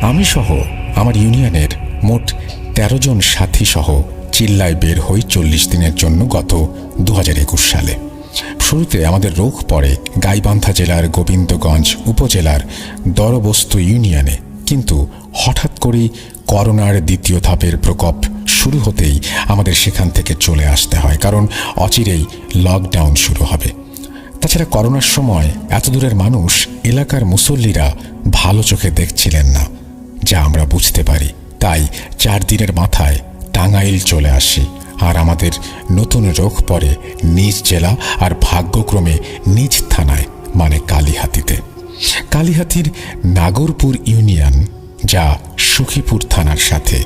আমি সহ আমার ইউনিয়নের মোট ১৩ জন সাথী সহ চিল্লায় বের হই ৪০ দিনের জন্য গত ২০২১ সালে। শুরুতে আমাদের রোগ পড়ে গাইবান্ধা জেলার গোবিন্দগঞ্জ উপজেলার দরবস্তু ইউনিয়নে, কিন্তু হঠাৎ করেই করোনার দ্বিতীয় ধাপের প্রকোপ শুরু হতেই আমাদের সেখান থেকে চলে আসতে হয়, কারণ অচিরেই লকডাউন শুরু হবে। তাছাড়া করোনার সময় এত দূরের মানুষ এলাকার মুসল্লিরা ভালো চোখে দেখছিলেন না, যা আমরা বুঝতে পারি। তাই ৪ দিনের মাথায় টাঙ্গাইল চলে আসি, আর আমাদের নতুন রোগ পড়ে নিজ জেলা আর ভাগ্যক্রমে নিজ থানায়, মানে কালিহাতীতে। কালিহাতীর নাগরপুর ইউনিয়ন, যা সখীপুর থানার সাথে।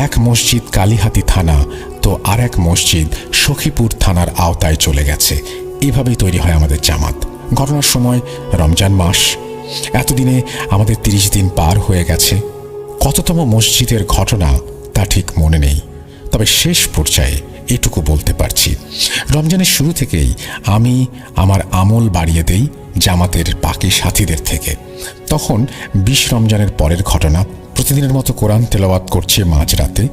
এক মসজিদ কালিহাতী থানা তো আর এক মসজিদ সখীপুর থানার আওতায় চলে গেছে। এভাবেই তৈরি হয় আমাদের জামাত। ঘটনার সময় রমজান মাস। এতদিনে আমাদের ৩০ দিন পার হয়ে গেছে। কততম মসজিদের ঘটনা তা ঠিক মনে নেই, তবে শেষ পর্যায়ে এটুকু বলতে পারছি, রমজানের শুরু থেকেই আমি আমার আমল বাড়িয়ে দেই জামাতের বাকি সাথীদের থেকে। তখন ২০ রমজানের পরের ঘটনা। প্রতিদিনের মতো কোরআন তেলাওয়াত করছি মাঝরাতে,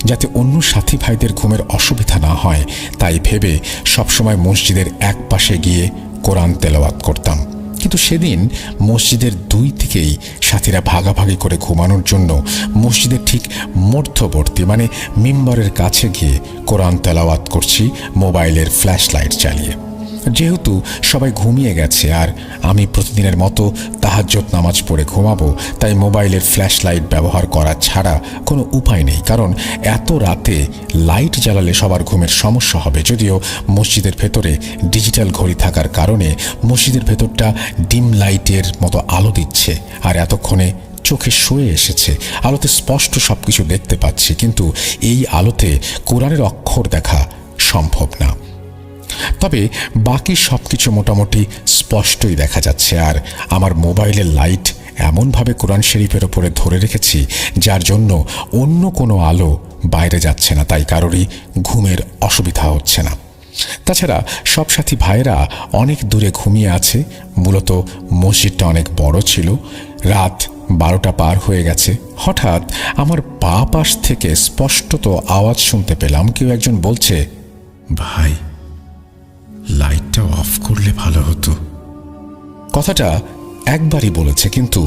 যাতে অন্য সাথী ভাইদের ঘুমের অসুবিধা না হয়, তাই ভেবে সবসময় মসজিদের এক পাশে গিয়ে কোরআন তেলাওয়াত করতাম। কিন্তু সেদিন মসজিদের দুই দিকেই সাথীরা ভাগাভাগি করে ঘুমানোর জন্য মসজিদের ঠিক মধ্যবর্তী, মানে মিম্বরের কাছে গিয়ে কোরআন তেলাওয়াত করছি মোবাইলের ফ্ল্যাশ লাইট চালিয়ে। যেহেতু সবাই ঘুমিয়ে গেছে আর আমি প্রতিদিনের মতো তাহাজ্জুদ নামাজ পড়ে ঘুমাবো, তাই মোবাইলের ফ্ল্যাশ লাইট ব্যবহার করা ছাড়া কোনো উপায় নেই, কারণ এত রাতে লাইট জ্বালালে সবার ঘুমের সমস্যা হবে। যদিও মসজিদের ভেতরে ডিজিটাল ঘড়ি থাকার কারণে মসজিদের ভেতরটা ডিম লাইটের মতো আলো দিচ্ছে, আর এতক্ষণে চোখে শুয়ে এসেছে, আলোতে স্পষ্ট সবকিছু দেখতে পাচ্ছি, কিন্তু এই আলোতে কোরআনের অক্ষর দেখা সম্ভব না। তবে বাকি সবকিছু মোটামুটি স্পষ্টই দেখা যাচ্ছে। আর আমার মোবাইলের লাইট এমনভাবে কোরআন শরীফের ওপরে ধরে রেখেছি, যার জন্য অন্য কোনো আলো বাইরে যাচ্ছে না, তাই কারোরই ঘুমের অসুবিধা হচ্ছে না। তাছাড়া সব সাথী ভাইরা অনেক দূরে ঘুমিয়ে আছে। মূলত মসজিদটা অনেক বড় ছিল। রাত 12টা পার হয়ে গেছে। হঠাৎ আমার বাঁ পাশ থেকে স্পষ্টত আওয়াজ শুনতে পেলাম, কেউ একজন বলছে, ভাই, লাইটটা অফ করলে ভালো হতো। কথাটা একবারই বলেছে, কিন্তু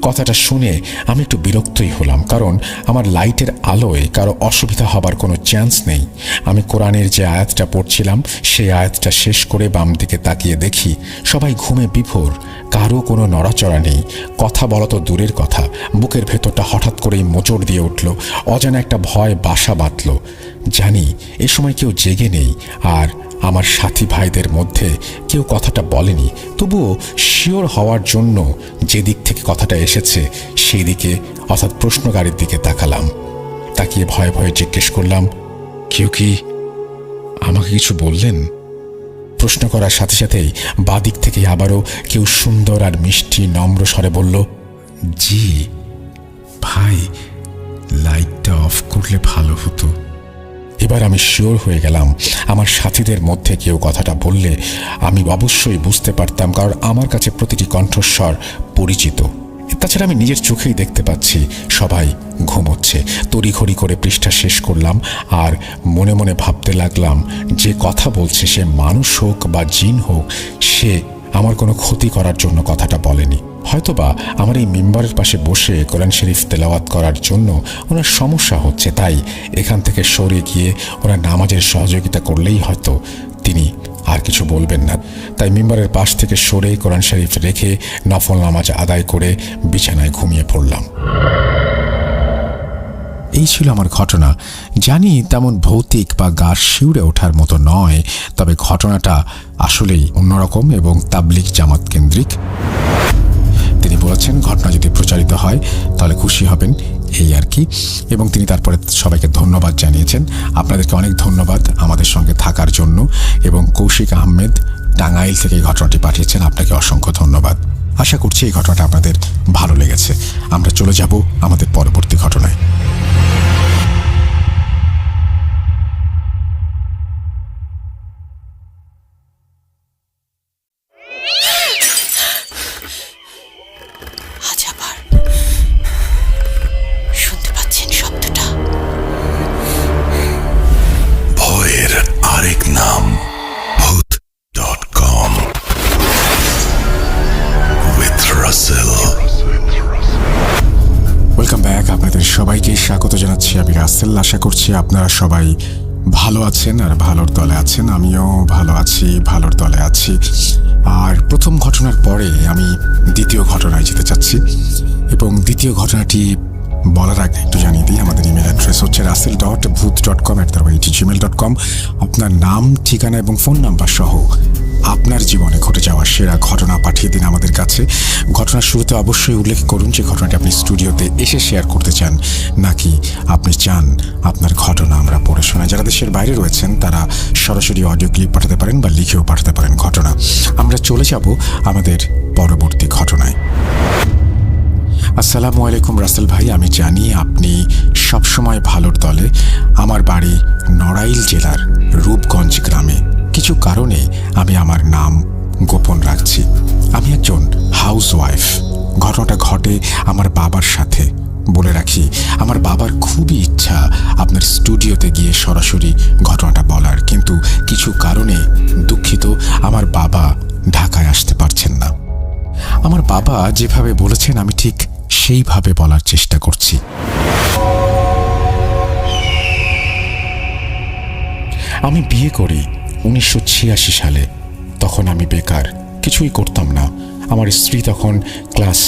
কথাটা শুনে আমি একটু বিরক্তই হলাম, কারণ আমার লাইটের আলোয় কারো অসুবিধা হবার কোনো চান্স নেই। আমি কোরআনের যে আয়াতটা পড়ছিলাম সেই আয়াতটা শেষ করে বাম দিকে তাকিয়ে দেখি সবাই ঘুমে বিভোর, কারো কোনো নড়াচড়া নেই। কথা বলা তো দূরের কথা, বুকের ভেতরটা হঠাৎ করেই মোচড় দিয়ে উঠল। অজানা একটা ভয় বাসা বাঁধল। জানি এ সময় কেউ জেগে নেই, আর আমার সাথী ভাইদের মধ্যে কেউ কথাটা বলেনি। তবুও শিওর হওয়ার জন্য যে দিক থেকে কথাটা এসেছে সেই দিকে, অর্থাৎ প্রশ্নকারীর দিকে তাকালাম। তাকিয়ে ভয়ে ভয়ে জিজ্ঞেস করলাম, কেউ কি আমাকে কিছু বললেন? প্রশ্ন করার সাথে সাথেই বাদিক থেকে আবারও কেউ সুন্দর আর মিষ্টি নম্র স্বরে বলল, জি ভাই, লাইটটা অফ করলে ভালো হতো। এবার আমি শিওর হয়ে গেলাম আমার সাথীদের মধ্যে কেউ কথাটা বললে আমি অবশ্যই বুঝতে পারতাম, কারণ আমার কাছে প্রতিটি কণ্ঠস্বর পরিচিত। তাছাড়া আমি নিজের চোখেই দেখতে পাচ্ছি সবাই ঘুমোচ্ছে। তড়িঘড়ি করে পৃষ্ঠা শেষ করলাম আর মনে মনে ভাবতে লাগলাম, যে কথা বলছে সে মানুষ হোক বা জিন হোক, সে আমার কোনো ক্ষতি করার জন্য কথাটা বলেনি। হয়তোবা আমার এই মিম্বরের পাশে বসে কোরআন শরীফ তেলাওয়াত করার জন্য ওনার সমস্যা হচ্ছে, তাই এখান থেকে সরে গিয়ে ওরা নামাজের সহযোগিতা করলেই হয়তো তিনি আর কিছু বলবেন না। তাই মিম্বরের পাশ থেকে সরে কোরআন শরীফ রেখে নফল নামাজ আদায় করে বিছানায় ঘুমিয়ে পড়লাম। এই ছিল আমার ঘটনা। জানি তেমন ভৌতিক বা গা শিউরে ওঠার মতো নয়, তবে ঘটনাটা আসলেই অন্যরকম এবং তাবলিগ জামাত কেন্দ্রিক। তিনি বলেছেন ঘটনা যদি প্রচারিত হয় তাহলে খুশি হবেন, এই আর কি। এবং তিনি তারপরে সবাইকে ধন্যবাদ জানিয়েছেন। আপনাদেরকে অনেক ধন্যবাদ আমাদের সঙ্গে থাকার জন্য। এবং কৌশিক আহমেদ টাঙ্গাইল থেকে এই ঘটনাটি পাঠিয়েছেন, আপনাকে অসংখ্য ধন্যবাদ। আশা করছি এই ঘটনাটা আপনাদের ভালো লেগেছে। আমরা চলে যাব আমাদের পরবর্তী ঘটনায়। Welcome back. আপনাদের সবাইকে স্বাগত জানাচ্ছি। আমি রাসেল। আশা করছি আপনারা সবাই ভালো আছেন আর ভালোর দলে আছেন। আমিও ভালো আছি, ভালোর দলে আছি। আর প্রথম ঘটনার পরে আমি দ্বিতীয় ঘটনায় যেতে চাচ্ছি, এবং দ্বিতীয় ঘটনাটি বলার আগে একটু জানিয়ে দিই, আমাদের ইমেল অ্যাড্রেস হচ্ছে rasel.booth.com@gmail.com। আপনার নাম, ঠিকানা এবং ফোন নাম্বার সহ আপনার জীবনে ঘটে যাওয়া সেরা ঘটনা পাঠিয়ে দিন আমাদের কাছে। ঘটনার শুরুতে অবশ্যই উল্লেখ করুন যে ঘটনাটি আপনি স্টুডিওতে এসে শেয়ার করতে চান, নাকি আপনি চান আপনার ঘটনা আমরা পড়ে শোনাই। যারা দেশের বাইরে রয়েছেন তারা সরাসরি অডিও ক্লিপ পাঠাতে পারেন বা লিখেও পাঠাতে পারেন ঘটনা। আমরা চলে যাব আমাদের পরবর্তী ঘটনায়। আসসালামু আলাইকুম রাসেল ভাই, আমি জানি আপনি সবসময় ভালোর দলে। আমার বাড়ি নড়াইল জেলার রূপগঞ্জ গ্রামে। কিছু কারণে আমি আমার নাম গোপন রাখছি। আমি একজন হাউসওয়াইফ। ঘটনাটা ঘটে আমার বাবার সাথে। বলে রাখি, আমার বাবার খুবই ইচ্ছা আপনার স্টুডিওতে গিয়ে সরাসরি ঘটনাটা বলার, কিন্তু কিছু কারণে দুঃখিত আমার বাবা ঢাকায় আসতে পারছেন না। আমার বাবা যেভাবে বলেছেন আমি ঠিক সেইভাবে বলার চেষ্টা করছি। আমি বিয়ে করি 1986 সালে। তখন আমি বেকার, কিছুই করতাম না। আমার স্ত্রী তখন ক্লাস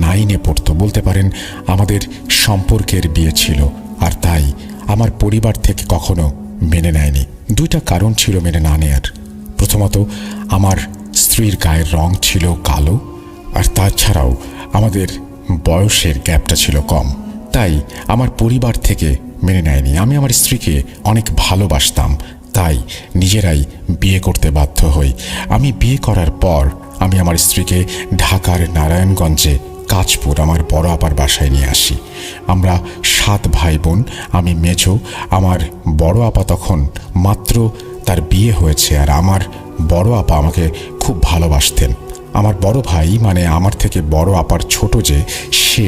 9-এ পড়তো। বলতে পারেন আমাদের সম্পর্কের বিয়ে ছিল, আর তাই আমার পরিবার থেকে কখনো মেনে নেয়নি। দুইটা কারণ ছিল মেনে না নেয়ার। প্রথমত, আমার স্ত্রীর গায়ের রং ছিল কালো, আর তাছাড়াও আমাদের বয়সের গ্যাপটা ছিল কম। তাই আমার পরিবার থেকে মেনে নেয়নি। আমি আমার স্ত্রীকে অনেক ভালোবাসতাম, তাই নিজেরাই বিয়ে করতে বাধ্য হই। আমি বিয়ে করার পর আমি আমার স্ত্রীকে ঢাকার নারায়ণগঞ্জে কাঁচপুর আমার বড় আপার বাসায় নিয়ে আসি। আমরা 7 ভাই বোন। আমি মেজো। আমার বড় আপা তখন মাত্র তার বিয়ে হয়েছে, আর আমার বড় আপা আমাকে খুব ভালোবাসতেন। আমার বড় ভাই, মানে আমার থেকে বড় আপার ছোট, যে সে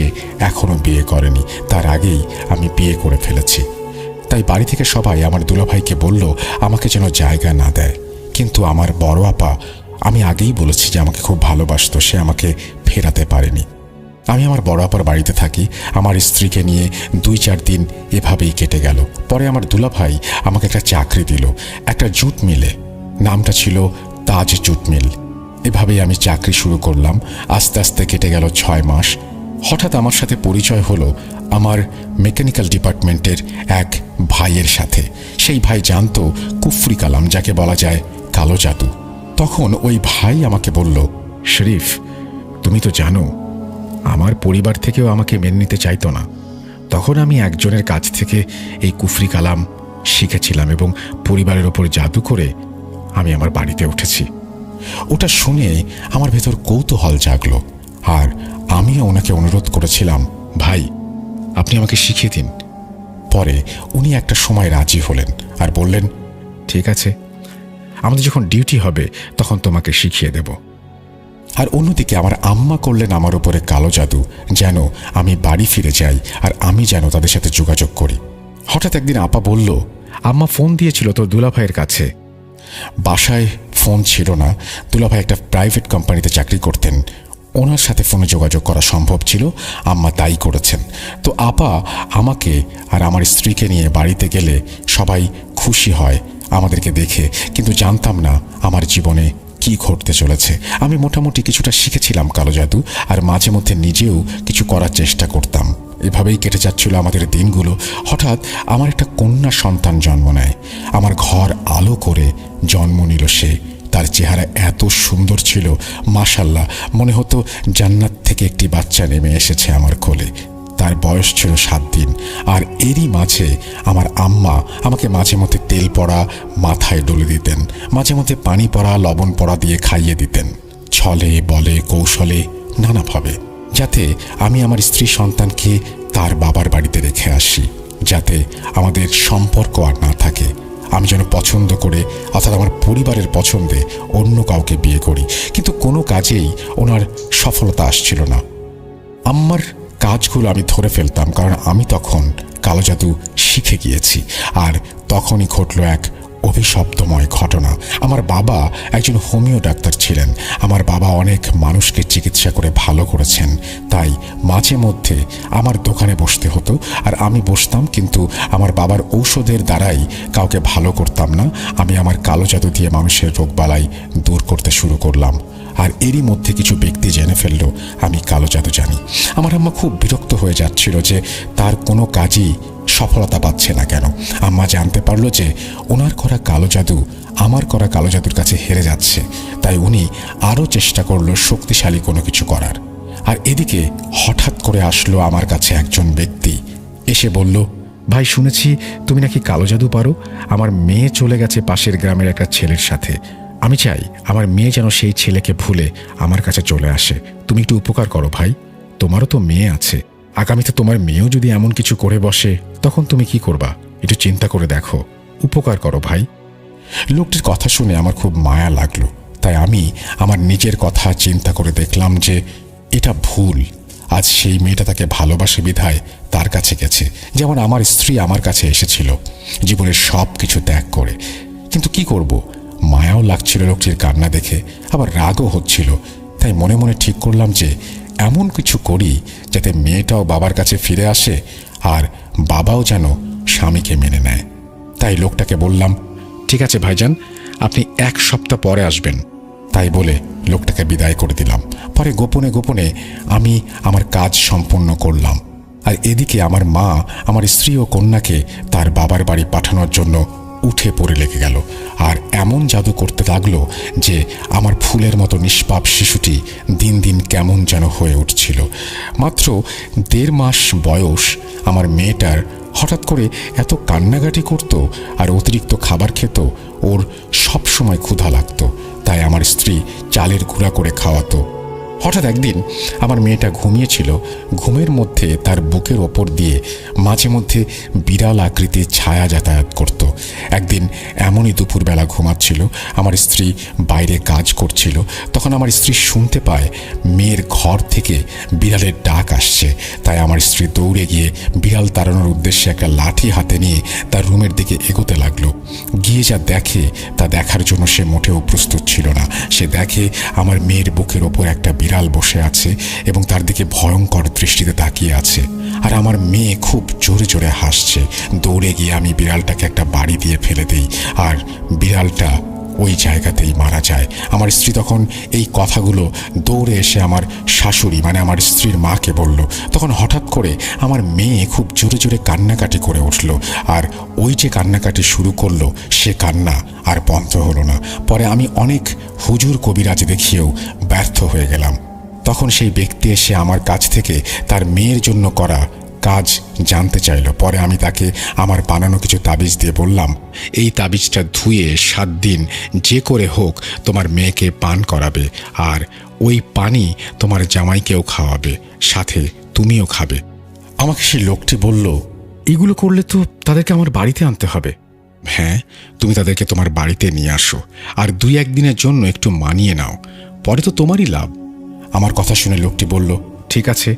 এখনো বিয়ে করেনি, তার আগেই আমি বিয়ে করে ফেলেছি। তাই বাড়ি থেকে সবাই আমার দুলাভাইকে বলল আমাকে যেন জায়গা না দেয়। কিন্তু আমার বড় আপা, আমি আগেই বলেছি যে আমাকে খুব ভালোবাসতো, সে আমাকে ফেরাতে পারেনি। আমি আমার বড় আপার বাড়িতে থাকি। আমার স্ত্রীকে নিয়ে 2-4 দিন এভাবেই কেটে গেল। পরে আমার দুলাভাই আমাকে একটা চাকরি দিল, একটা জুট মিলে। নামটা ছিল তাজ জুট মিল। এভাবেই আমি চাকরি শুরু করলাম। আস্তে আস্তে কেটে গেল 6 মাস। হঠাৎ আমার সাথে পরিচয় হলো আমার মেকানিক্যাল ডিপার্টমেন্টের এক ভাইয়ের সাথে। সেই ভাই জানতো কুফরি কালাম, যাকে বলা যায় কালো জাদু। তখন ওই ভাই আমাকে বলল, শরীফ, তুমি তো জানো আমার পরিবার থেকেও আমাকে মেনে নিতে চাইতো না। তখন আমি একজনের কাছ থেকে এই কুফরি কালাম শিখেছিলাম, এবং পরিবারের ওপর জাদু করে আমি আমার বাড়িতে উঠেছি। ওটা শুনে আমার ভেতর কৌতূহল জাগলো, আর আমিও ওনাকে অনুরোধ করেছিলাম, ভাই আপনি আমাকে শিখিয়ে দিন। পরে উনি একটা সময় রাজি হলেন আর বললেন, ঠিক আছে, আমাদের যখন ডিউটি হবে তখন তোমাকে শিখিয়ে দেব। আর অন্যদিকে আমার আম্মা করলেন আমার উপরে কালো জাদু, যেন আমি বাড়ি ফিরে যাই আর আমি যেন তাদের সাথে যোগাযোগ করি। হঠাৎ একদিন আপা বলল, আম্মা ফোন দিয়েছিল তোর দুলাভাইয়ের কাছে। বাসায় ফোন ছিল না। দুলাভাই একটা প্রাইভেট কোম্পানিতে চাকরি করতেন, ওনার সাথে ফোনে যোগাযোগ করা সম্ভব ছিল। আম্মা তাই করেছেন। তো আপা আমাকে আর আমার স্ত্রীকে নিয়ে বাড়িতে গেলে সবাই খুশি হয় আমাদেরকে দেখে, কিন্তু জানতাম না আমার জীবনে কি ঘটতে চলেছে। আমি মোটামুটি কিছুটা শিখেছিলাম কালো জাদু, আর মাঝে মধ্যে নিজেও কিছু করার চেষ্টা করতাম। এভাবেই কেটে যাচ্ছিল আমাদের দিনগুলো। হঠাৎ আমার একটা কন্যা সন্তান জন্ম নেয়। আমার ঘর আলো করে জন্ম নিল সে। তার চেহারা এত সুন্দর ছিল, মাশাআল্লাহ, মনে হতো জান্নাত থেকে একটি বাচ্চা নেমে এসেছে আমার কোলে। তার বয়স ছিল 7 দিন। আর এরই মাঝে আমার আম্মা আমাকে মাঝে মধ্যে তেল পড়া মাথায় ডলে দিতেন, মাঝে মধ্যে পানি পড়া, লবণ পড়া দিয়ে খাইয়ে দিতেন, ছলে বলে কৌশলে নানাভাবে, যাতে আমি আমার স্ত্রী সন্তানকে তার বাবার বাড়িতে রেখে আসি, যাতে আমাদের সম্পর্ক আর না থাকে। আমি যেন পছন্দ করে, অর্থাৎ আমার পরিবারের পছন্দে অন্য কাউকে বিয়ে করি। কিন্তু কোনো কাজেই ওনার সফলতা আসছিল না। আম্মার কাজগুলো আমি ধরে ফেলতাম, কারণ আমি তখন কালো জাদু শিখে গিয়েছি। আর তখনই ঘটল এক অভিশপ্তময় ঘটনা। আমার বাবা একজন হোমিও ডাক্তার ছিলেন। আমার বাবা অনেক মানুষকে চিকিৎসা করে ভালো করেছেন, তাই মাঝে মধ্যে আমার দোকানে বসতে হতো। আর আমি বসতাম, কিন্তু আমার বাবার ঔষধের দ্বারাই কাউকে ভালো করতাম না। আমি আমার কালো জাদু দিয়ে মানুষের রোগবালাই দূর করতে শুরু করলাম। আর এরই মধ্যে কিছু ব্যক্তি জেনে ফেলল আমি কালো জাদু জানি। আমার আম্মা খুব বিরক্ত হয়ে যাচ্ছিল যে তার কোনো কাজই সফলতা পাচ্ছে না কেন। আম্মা জানতে পারল যে ওনার করা কালো জাদু আমার করা কালো জাদুর কাছে হেরে যাচ্ছে, তাই উনি আরও চেষ্টা করলো শক্তিশালী কোনো কিছু করার। আর এদিকে হঠাৎ করে আসলো আমার কাছে একজন ব্যক্তি, এসে বলল, ভাই শুনেছি তুমি নাকি কালো জাদু পারো। আমার মেয়ে চলে গেছে পাশের গ্রামের একটা ছেলের সাথে। আমি চাই আমার মেয়ে যেন সেই ছেলেকে ভুলে আমার কাছে চলে আসে। তুমি একটু উপকার করো ভাই, তোমারও তো মেয়ে আছে। আগামীতে তোমার মেয়েও যদি এমন কিছু করে বসে, তখন তুমি কি করবা? একটু চিন্তা করে দেখো, উপকার করো ভাই। লোকটির কথা শুনে আমার খুব মায়া লাগলো, তাই আমি আমার নিজের কথা চিন্তা করে দেখলাম যে এটা ভুল। আজ সেই মেয়েটা তাকে ভালোবাসে বিধায় তার কাছে গেছে, যেমন আমার স্ত্রী আমার কাছে এসেছিল জীবনের সব কিছু ত্যাগ করে। কিন্তু কি করব, মায়াও লাগছিল লোকটির কান্না দেখে, আবার রাগও হচ্ছিল। তাই মনে মনে ঠিক করলাম যে এমন কিছু করি যাতে মেয়েটাও বাবার কাছে ফিরে আসে আর বাবাও যেন স্বামীকে মেনে নেয়। তাই লোকটাকে বললাম, ঠিক আছে ভাইজান, আপনি 1 সপ্তাহ পরে আসবেন। তাই বলে লোকটাকে বিদায় করে দিলাম। পরে গোপনে গোপনে আমি আমার কাজ সম্পন্ন করলাম। আর এদিকে আমার মা আমার স্ত্রী ও কন্যাকে তার বাবার বাড়ি পাঠানোর জন্য উঠে পড়ে লেগে গেল। আর এমন জাদু করতে লাগলো যে আমার ফুলের মতো নিষ্পাপ শিশুটি দিন দিন কেমন যেন হয়ে উঠছিল। মাত্র 1.5 মাস বয়স আমার মেয়েটার হঠাৎ করে এত কান্নাকাটি করত আর অতিরিক্ত খাবার খেত। ওর সব সময় ক্ষুধা লাগতো, তাই আমার স্ত্রী চালের গুঁড়া করে খাওয়াতো। হঠাৎ একদিন আমার মেয়েটা ঘুমিয়েছিল, ঘুমের মধ্যে তার বুকের ওপর দিয়ে মাঝে মধ্যে বিড়াল আকৃতির ছায়া যাতায়াত করত। একদিন এমনই দুপুরবেলা ঘুমাচ্ছিল, আমার স্ত্রী বাইরে কাজ করছিল। তখন আমার স্ত্রী শুনতে পায় মেয়ের ঘর থেকে বিড়ালের ডাক আসছে। তাই আমার স্ত্রী দৌড়ে গিয়ে বিড়াল তাড়ানোর উদ্দেশ্যে একটা লাঠি হাতে নিয়ে তার রুমের দিকে এগোতে লাগলো। গিয়ে যা দেখে তা দেখার জন্য সে মোটেও প্রস্তুত ছিল না। সে দেখে আমার মেয়ের বুকের ওপর একটা বিড়াল বসে আছে এবং তার দিকে ভয়ঙ্কর দৃষ্টিতে তাকিয়ে আছে। আর আমার মেয়ে খুব জোরে জোরে হাসছে। দৌড়ে গিয়ে আমি বিড়ালটাকে একটা বাড়ি দিয়ে ফেলে দিই, আর বিড়ালটা ওই জায়গাতেই মারা যায়। আমার স্ত্রী তখন এই কথাগুলো দৌড়ে এসে আমার শাশুড়ি মানে আমার স্ত্রীর মাকে বলল। তখন হঠাৎ করে আমার মেয়ে খুব জোরে জোরে কান্নাকাটি করে উঠল, আর ওই যে কান্নাকাটি শুরু করলো সে কান্না আর বন্ধ হলো না। পরে আমি অনেক হুজুর কবিরাজ দেখিয়েও ব্যর্থ হয়ে গেলাম। তখন সেই ব্যক্তি এসে আমার কাছ থেকে তার মেয়ের জন্য করা কাজ জানতে চাইল। পরে আমি তাকে আমার বানানো কিছু তাবিজ দিয়ে বললাম, এই তাবিজটা ধুয়ে 7 দিন যে করে হোক তোমার মেয়েকে পান করাবে, আর ওই পানি তোমার জামাইকেও খাওয়াবে, সাথে তুমিও খাবে। আমাকে সেই লোকটি বলল, এগুলো করলে তো তাদেরকে আমার বাড়িতে আনতে হবে। হ্যাঁ, তুমি তাদেরকে তোমার বাড়িতে নিয়ে আসো, আর 2-1 দিনের জন্য একটু মানিয়ে নাও, পরে তো তোমারই লাভ। আমার কথা শুনে লোকটি বলল, ঠিক আছে।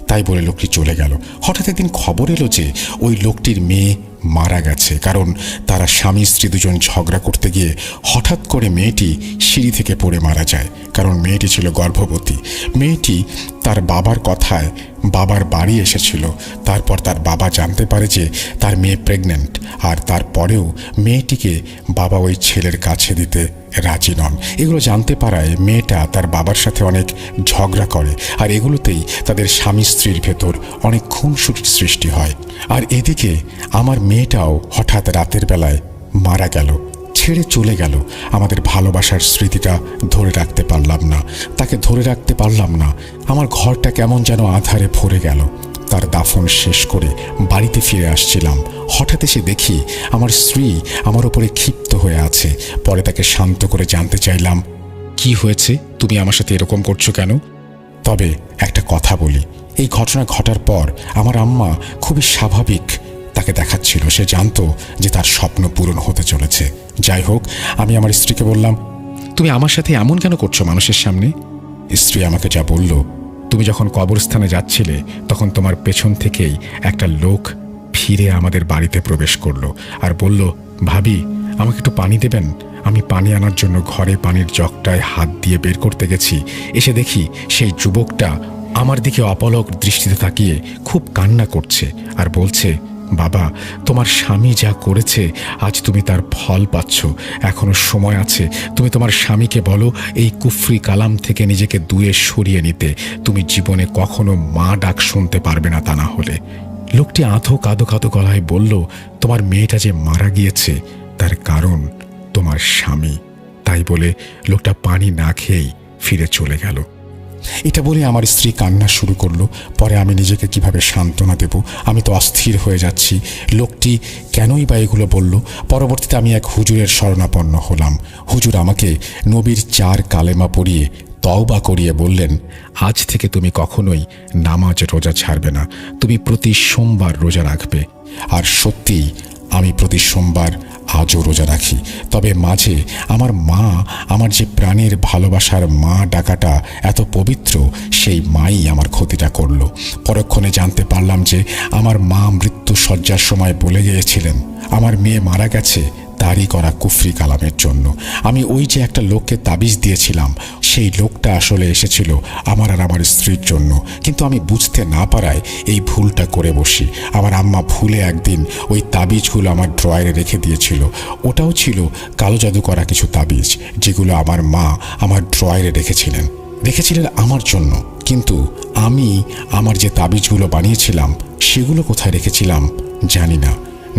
তাই বলে লোকটি চলে গেল। হঠাৎ একদিন খবর এলো যে ওই লোকটির মেয়ে মারা গেছে, কারণ তারা স্বামী স্ত্রী দুজন ঝগড়া করতে গিয়ে হঠাৎ করে মেয়েটি সিঁড়ি থেকে পড়ে মারা যায়। কারণ মেয়েটি ছিল গর্ভবতী। মেয়েটি তার বাবার কথায় বাবার বাড়ি এসেছিল। তারপর তার বাবা জানতে পারে যে তার মেয়ে প্রেগন্যান্ট, আর তারপরেও মেয়েটিকে বাবা ওই ছেলের কাছে দিতে রাজি নন। এগুলো জানতে পারায় মেয়েটা তার বাবার সাথে অনেক ঝগড়া করে, আর এগুলোতেই তাদের স্বামী স্ত্রীর ভেতর অনেক খুনসুটির সৃষ্টি হয়। আর এদিকে আমার মেয়েটাও হঠাৎ রাতের বেলায় মারা গেল, ছেড়ে চলে গেল। আমাদের ভালোবাসার স্মৃতিটা ধরে রাখতে পারলাম না, তাকে ধরে রাখতে পারলাম না। আমার ঘরটা কেমন যেন আঁধারে ভরে গেল। তার দাফন শেষ করে বাড়িতে ফিরে আসছিলাম, হঠাৎ এসে দেখি আমার স্ত্রী আমার উপরে ক্ষিপ্ত হয়ে আছে। পরে তাকে শান্ত করে জানতে চাইলাম, কি হয়েছে, তুমি আমার সাথে এরকম করছো কেন? তবে একটা কথা বলি, এই ঘটনা ঘটার পর আমার আম্মা খুবই স্বাভাবিক তাকে দেখাচ্ছিল। সে জানতো যে তার স্বপ্ন পূরণ হতে চলেছে। যাই হোক, আমি আমার স্ত্রীকে বললাম, তুমি আমার সাথে এমন কেন করছো মানুষের সামনে? স্ত্রী আমাকে যা বলল, তুমি যখন কবরস্থানে যাচ্ছিলে তখন তোমার পেছন থেকেই একটা লোক ফিরে আমাদের বাড়িতে প্রবেশ করলো আর বলল, ভাবি আমাকে একটু পানি দেবেন? আমি পানি আনার জন্য ঘরে পানির জগটায় হাত দিয়ে বের করতে গেছি। এসে দেখি সেই যুবকটা আমার দিকে অপলক দৃষ্টিতে তাকিয়ে খুব কান্না করছে আর বলছে, বাবা, তোমার স্বামী যা করেছে আজ তুমি তার ফল পাচ্ছ। এখনো সময় আছে। তুমি তোমার স্বামীকে বলো এই কুফরি কালাম থেকে নিজেকে দূরে সরিয়ে নিতে। তুমি জীবনে কখনো মা ডাক শুনতে পারবে না তা না হলে। লোকটি আধো কাঁদো কাঁদো গলায় বলল, তোমার মেয়েটা যে মারা গিয়েছে তার কারণ তোমার স্বামী। তাই বলে লোকটা পানি না খেয়েই ফিরে চলে গেল। এটা বলে আমার স্ত্রী কান্না শুরু করলো। পরে আমি নিজেকে কিভাবে সান্ত্বনা দেব? আমি তো অস্থির হয়ে যাচ্ছি। লোকটি কেনই বা এগুলো বলল? পরবর্তীতে আমি এক হুজুরের শরণাপন্ন হলাম। হুজুর আমাকে নবীর 4 কালেমা পড়িয়ে তওবা করিয়ে বললেন, আজ থেকে তুমি কখনোই নামাজ রোজা ছাড়বে না। তুমি প্রতি সোমবার রোজা রাখবে। আর সত্যিই আমি প্রতি সোমবার আজও রোজা রাখি। তবে মাঝে আমার মা, আমার যে প্রাণের ভালোবাসার মা ডাকাটা এত পবিত্র, সেই মাই আমার ক্ষতিটা করলো। পরক্ষণে জানতে পারলাম যে আমার মা মৃত্যু শয্যার সময় বলে গিয়েছিলেন আমার মেয়ে মারা গেছে তারই করা কুফরি কালামের জন্য। আমি ওই যে একটা লোককে তাবিজ দিয়েছিলাম, সেই লোকটা আসলে এসেছিল আমার আর আমার স্ত্রীর জন্য। কিন্তু আমি বুঝতে না পারায় এই ভুলটা করে বসি। আমার আম্মা ভুলে একদিন ওই তাবিজগুলো আমার ড্রয়ারে রেখে দিয়েছিল। ওটাও ছিল কালো জাদু করা কিছু তাবিজ, যেগুলো আমার মা আমার ড্রয়ারে রেখেছিলেন আমার জন্য। কিন্তু আমি আমার যে তাবিজগুলো বানিয়েছিলাম সেগুলো কোথায় রেখেছিলাম জানি না।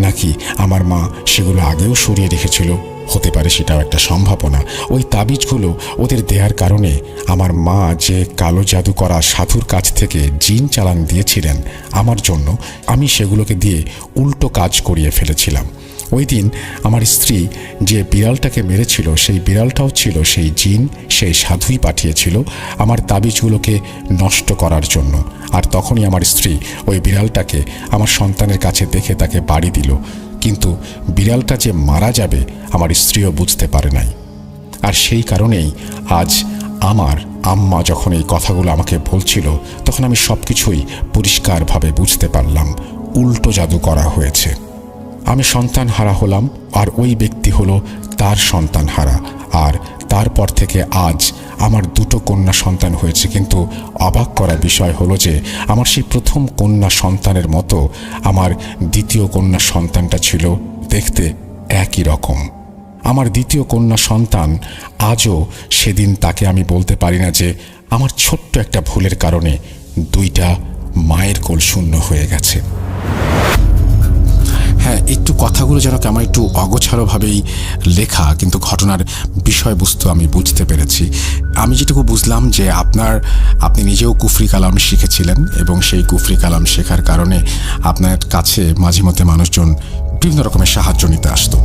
নাকি আমার মা সেগুলো আগেও সরিয়ে রেখেছিল? হতে পারে, সেটাও একটা সম্ভাবনা। ওই তাবিজগুলো ওদের দেওয়ার কারণে আমার মা যে কালো জাদু করা সাধুর কাছ থেকে জিন চালান দিয়েছিলেন আমার জন্য, আমি সেগুলোকে দিয়ে উল্টো কাজ করিয়ে ফেলেছিলাম। ওই দিন আমার স্ত্রী যে বিড়ালটাকে মেরেছিল, সেই বিড়ালটাও ছিল সেই জিন, সেই সাধুই পাঠিয়েছিল আমার তাবিজগুলোকে নষ্ট করার জন্য। আর তখনই আমার স্ত্রী ওই বিড়ালটাকে আমার সন্তানের কাছে দেখে তাকে বাড়ি দিল। কিন্তু বিড়ালটা যে মারা যাবে আমার স্ত্রীও বুঝতে পারে নাই। আর সেই কারণেই আজ আমার আম্মা যখন এই কথাগুলো আমাকে বলছিল, তখন আমি সব কিছুই পরিষ্কারভাবে বুঝতে পারলাম। উল্টো জাদু করা হয়েছে। আমি সন্তান হারা হলাম, আর ওই ব্যক্তি হলো তার সন্তান হারা। আর তারপর থেকে আজ আমার 2টো কন্যা সন্তান হয়েছে। কিন্তু অবাক করা বিষয় হলো যে আমার সেই প্রথম কন্যা সন্তানের মতো আমার দ্বিতীয় কন্যা সন্তানটা ছিল দেখতে একই রকম। আমার দ্বিতীয় কন্যা সন্তান আজও সেদিন তাকে আমি বলতে পারি না যে আমার ছোট্ট একটা ভুলের কারণে 2টা মায়ের কোল শূন্য হয়ে গেছে। হ্যাঁ, একটু কথাগুলো যেন কেমন একটু অগোছালোভাবেই লেখা, কিন্তু ঘটনার বিষয়বস্তু আমি বুঝতে পেরেছি। আমি যেটুকু বুঝলাম যে আপনি নিজেও কুফরি কালাম শিখেছিলেন, এবং সেই কুফরি কালাম শেখার কারণে আপনার কাছে মাঝে মধ্যে মানুষজন বিভিন্ন রকমের সাহায্য নিতে আসতো।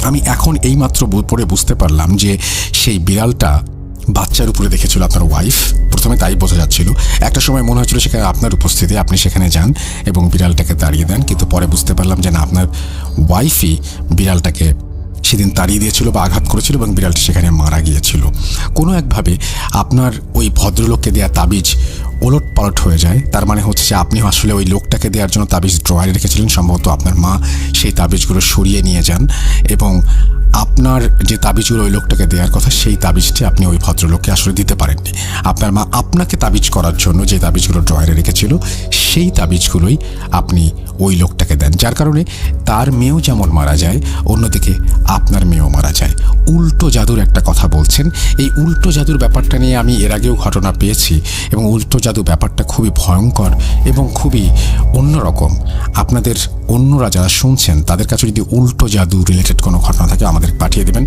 আমি এখন এইমাত্র পড়ে বুঝতে পারলাম যে সেই বিড়ালটা বাচ্চার উপরে দেখেছিল আপনার ওয়াইফ। প্রথমে তাই বোঝা যাচ্ছিল। একটা সময় মনে হচ্ছিল সেখানে আপনার উপস্থিতি, আপনি সেখানে যান এবং বিড়ালটাকে তাড়িয়ে দেন। কিন্তু পরে বুঝতে পারলাম যে না, আপনার ওয়াইফই বিড়ালটাকে সেদিন তাড়িয়ে দিয়েছিল বা আঘাত করেছিল এবং বিড়ালটি সেখানে মারা গিয়েছিল। কোনো একভাবে আপনার ওই ভদ্রলোককে দেওয়া তাবিজ ওলট পালট হয়ে যায়। তার মানে হচ্ছে যে আপনি আসলে ওই লোকটাকে দেওয়ার জন্য তাবিজ ড্রয়ারে রেখেছিলেন। সম্ভবত আপনার মা সেই তাবিজগুলো সরিয়ে নিয়ে যান এবং আপনার যে তাবিজগুলো ওই লোকটাকে দেওয়ার কথা, সেই তাবিজটি আপনি ওই ভদ্রলোককে আসলে দিতে পারেননি। আপনার মা আপনাকে তাবিজ করার জন্য যে তাবিজগুলো ড্রয়ারে রেখেছিল, সেই তাবিজগুলোই আপনি ওই লোকটাকে দেন, যার কারণে তার মেয়েও যেমন মারা যায়, অন্যদিকে আপনার মেয়েও মারা যায়। উল্টো জাদুর একটা কথা বলছেন। এই উল্টো জাদুর ব্যাপারটা নিয়ে আমি এর আগেও ঘটনা পেয়েছি, এবং উল্টো জাদু ব্যাপারটা খুবই ভয়ঙ্কর এবং খুবই অন্যরকম। আপনাদের অন্যরা যারা শুনছেন তাদের কাছে যদি উল্টো জাদু রিলেটেড কোনো ঘটনা থাকে আমাদের পাঠিয়ে দেবেন।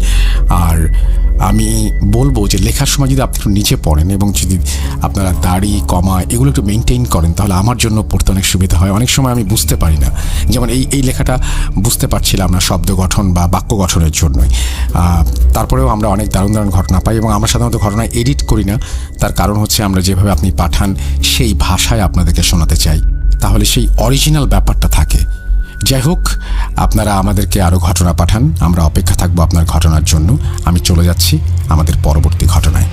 আর আমি বলবো যে লেখার সময় যদি আপনি একটু নিচে পড়েন এবং যদি আপনারা দাড়ি কমা এগুলো একটু মেনটেন করেন, তাহলে আমার জন্য পড়তে অনেক সুবিধা হয়। অনেক সময় আমি বুঝতে পারি না, যেমন এই লেখাটা বুঝতে পারছিলাম না শব্দ গঠন বা বাক্য গঠনের জন্যই। তারপরেও আমরা অনেক দারুণ দারুণ ঘটনা পাই, এবং আমরা সাধারণত ঘটনা এডিট করি না। তার কারণ হচ্ছে আমরা যেভাবে আপনি পাঠান সেই ভাষায় আপনাদেরকে শোনাতে চাই, তাহলে সেই অরিজিনাল ব্যাপারটা থাকে। যাই হোক, আপনারা আমাদেরকে আরও ঘটনা পাঠান, আমরা অপেক্ষা থাকবো আপনার ঘটনার জন্য। আমি চলে যাচ্ছি আমাদের পরবর্তী ঘটনায়।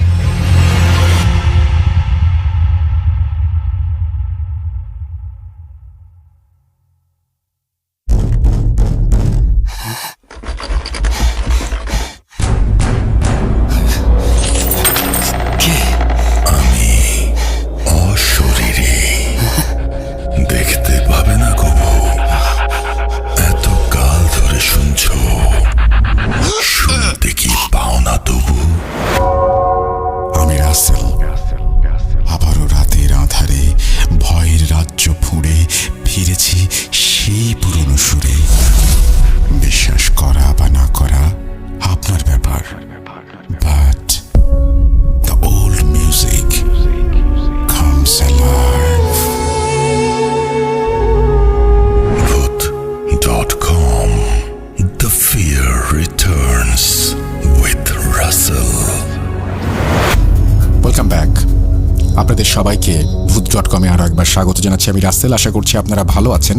আপনাদের সবাইকে ভূত.com-এ আরও একবার স্বাগত জানাচ্ছি। আমি রাসেল। আশা করছি আপনারা ভালো আছেন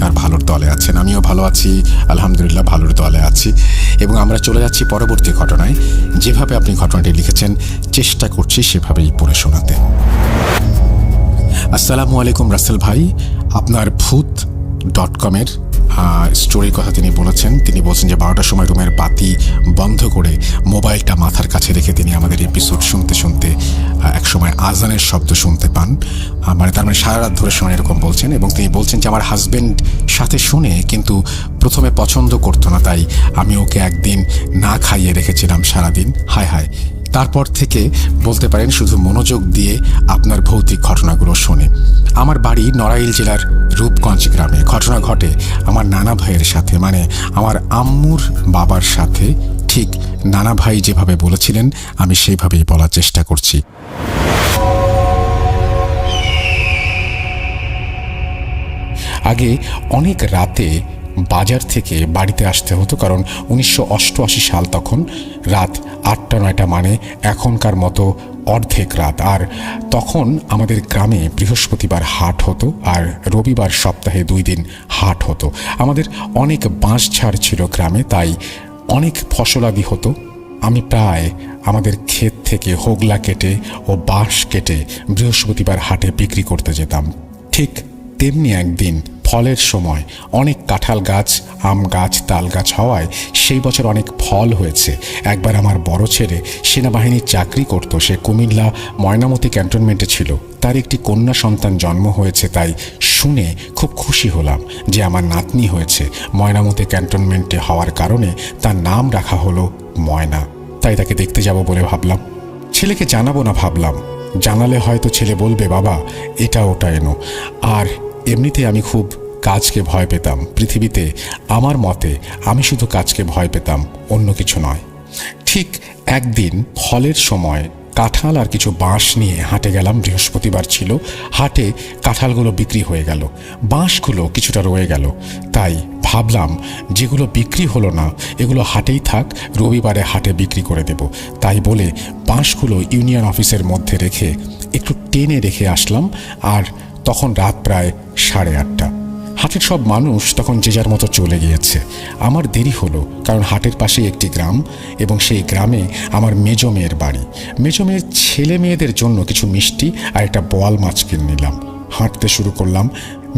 আর ভালোর দলে আছেন। আমিও ভালো আছি, আলহামদুলিল্লাহ ভালোর দলে আছি। এবং আমরা চলে যাচ্ছি পরবর্তী ঘটনায়। যেভাবে আপনি ঘটনাটি লিখেছেন চেষ্টা করছি সেভাবেই পড়ে শোনাতে। আসসালামু আলাইকুম রাসেল ভাই, আপনার ভূত.com-এর স্টোরির কথা তিনি বলেছেন। তিনি বলছেন যে 12টার সময় রুমের বাতি বন্ধ করে মোবাইলটা মাথার কাছে রেখে তিনি আমাদের এপিসোড শুনতে শুনতে একসময় আজানের শব্দ শুনতে পান। তার মানে সারা রাত ধরে শোনেন এরকম বলছেন। এবং তিনি বলছেন যে আমার হাজব্যান্ড সাথে শুনে কিন্তু প্রথমে পছন্দ করতো না, তাই আমি ওকে একদিন না খাইয়ে রেখেছিলাম সারাদিন। হায় হায়। তারপর থেকে বলতে পারেন শুধু মনোযোগ দিয়ে আপনার ভৌতিক ঘটনাগুলো শোনে। আমার বাড়ি নড়াইল জেলার রূপগঞ্জ গ্রামে। ঘটনা ঘটে আমার নানা ভাইয়ের সাথে, মানে আমার আম্মুর বাবার সাথে। ঠিক নানা ভাই যেভাবে বলেছিলেন আমি সেইভাবেই বলার চেষ্টা করছি। আগে অনেক রাতে বাজার থেকে বাড়িতে আসতে হতো, কারণ 1988 সাল, তখন রাত 8টা-9টা, মানে এখনকার মতো অর্ধেক রাত। আর তখন আমাদের গ্রামে বৃহস্পতিবার হাট হতো আর রবিবার সপ্তাহে 2 দিন হাট হতো। আমাদের অনেক বাঁশঝাড় ছিল গ্রামে, তাই অনেক ফসলাদি হতো। আমি প্রায় আমাদের ক্ষেত থেকে হোগলা কেটে ও বাঁশ কেটে বৃহস্পতিবার হাটে বিক্রি করতে যেতাম। ঠিক তেমনি একদিন ফলের সময় অনেক কাঁঠাল গাছ, আম গাছ, তাল গাছ হওয়ায় সেই বছর অনেক ফল হয়েছে। একবার আমার বড় ছেলে সেনাবাহিনীর চাকরি করত। সে কুমিল্লা ময়নামতি ক্যান্টনমেন্টে ছিল। তার একটি কন্যা সন্তান জন্ম হয়েছে, তাই শুনে খুব খুশি হলাম যে আমার নাতনি হয়েছে। ময়নামতি ক্যান্টনমেন্টে হওয়ার কারণে তার নাম রাখা হলো ময়না। তাই তাকে দেখতে যাব বলে ভাবলাম। ছেলেকে জানাবো না ভাবলাম, জানালে হয়তো ছেলে বলবে বাবা এটা ওটা এনো। আর এমনিতে আমি খুব কাজকে ভয় পেতাম। পৃথিবীতে আমার মতে আমি শুধু কাজকে ভয় পেতাম, অন্য কিছু নয়। ঠিক একদিন ফলের সময় কাঁঠাল আর কিছু বাঁশ নিয়ে হাটে গেলাম। বৃহস্পতিবার ছিল। হাটে কাঁঠালগুলো বিক্রি হয়ে গেল, বাঁশগুলো কিছুটা রয়ে গেল। তাই ভাবলাম যেগুলো বিক্রি হলো না এগুলো হাটেই থাক, রবিবারে হাটে বিক্রি করে দেব। তাই বলে বাঁশগুলো ইউনিয়ন অফিসের মধ্যে রেখে একটু টেনে রেখে আসলাম। আর তখন রাত প্রায় 8:30। হাটের সব মানুষ তখন যে যার মতো চলে গিয়েছে। আমার দেরি হলো, কারণ হাটের পাশেই একটি গ্রাম এবং সেই গ্রামে আমার মেজো মেয়ের বাড়ি। মেজো মেয়ের ছেলে মেয়েদের জন্য কিছু মিষ্টি আর একটা বোয়াল মাছ কিনে নিলাম। হাঁটতে শুরু করলাম।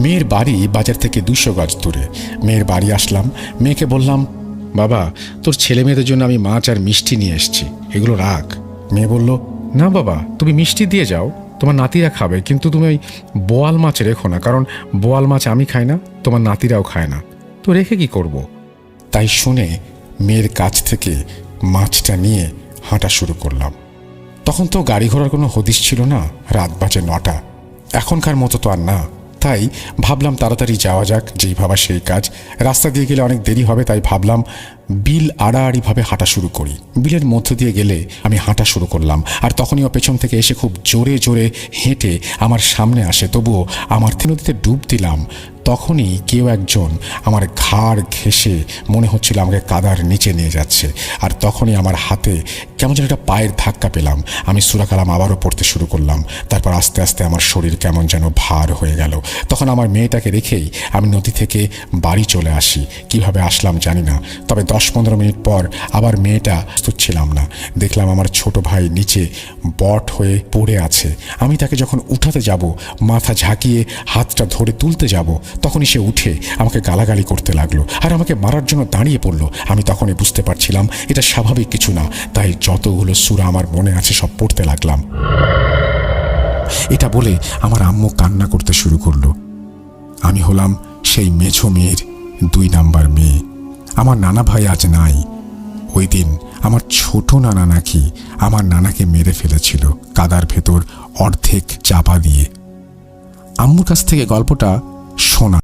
মেয়ের বাড়ি বাজার থেকে 200 গজ দূরে। মেয়ের বাড়ি আসলাম। মেয়েকে বললাম, বাবা তোর ছেলে মেয়েদের জন্য আমি মাছ আর মিষ্টি নিয়ে এসেছি, এগুলো রাখ। মেয়ে বলল, না বাবা তুমি মিষ্টি দিয়ে যাও, তোমার নাতিরা খাবে, কিন্তু তুমি ওই বোয়াল মাছ রেখো না, কারণ বোয়াল মাছ আমি খাই না, তোমার নাতিরাও খায় না, তো রেখে কি করব। তাই শুনে মেয়ের কাছ থেকে মাছটা নিয়ে হাঁটা শুরু করলাম। তখন তো গাড়ি ঘোড়ার কোনো হদিশ ছিল না। রাত বাজে 9টা। এখনকার মতো তো আর না। তাই ভাবলাম তাড়াতাড়ি যাওয়া যাক, যেই ভাবা সেই কাজ। রাস্তা দিয়ে গেলে অনেক দেরি হবে, তাই ভাবলাম বিল আড়াআড়িভাবে হাঁটা শুরু করি। বিলের মধ্য দিয়ে গেলে আমি হাঁটা শুরু করলাম। আর তখনই ও পেছন থেকে এসে খুব জোরে জোরে হেঁটে আমার সামনে আসে। তবুও আমার নদীতে ডুব দিলাম। তখনই কেউ একজন আমার ঘাড় ঘেঁষে মনে হচ্ছিল আমাকে কাদার নিচে নিয়ে যাচ্ছে। আর তখনই আমার হাতে কেমন যেন একটা পায়ের ধাক্কা পেলাম। আমি সূরা কালাম আবারও পড়তে শুরু করলাম। তারপর আস্তে আস্তে আমার শরীর কেমন যেন ভার হয়ে গেল। তখন আমার মেয়েটাকে রেখেই আমি নদী থেকে বাড়ি চলে আসি। কিভাবে আসলাম জানি না, তবে 10-15 মিনিট পর আবার মেয়েটা প্রস্তুত ছিলাম না। দেখলাম আমার ছোট ভাই নিচে বট হয়ে পড়ে আছে। আমি তাকে যখন উঠাতে যাব, মাথা ঝাঁকিয়ে হাতটা ধরে তুলতে যাব, তখনই সে উঠে আমাকে গালাগালি করতে লাগলো আর আমাকে মারার জন্য দাঁড়িয়ে পড়লো। আমি তখনই বুঝতে পারছিলাম এটা স্বাভাবিক কিছু না, তাই যতগুলো সূরা আমার মনে আছে সব পড়তে লাগলাম। এটা বলে আমার আম্মু কান্না করতে শুরু করলো। আমি হলাম সেই মেঝো মেয়ের 2 নাম্বার মেয়ে। আমার নানা ভাই আজ নাই। ওই দিন আমার ছোট নানা নাকি আমার নানাকে মেরে ফেলেছিল কাদার ভেতর অর্ধেক চাপা দিয়ে। আম্মুর কাছ থেকে গল্পটা শোনা।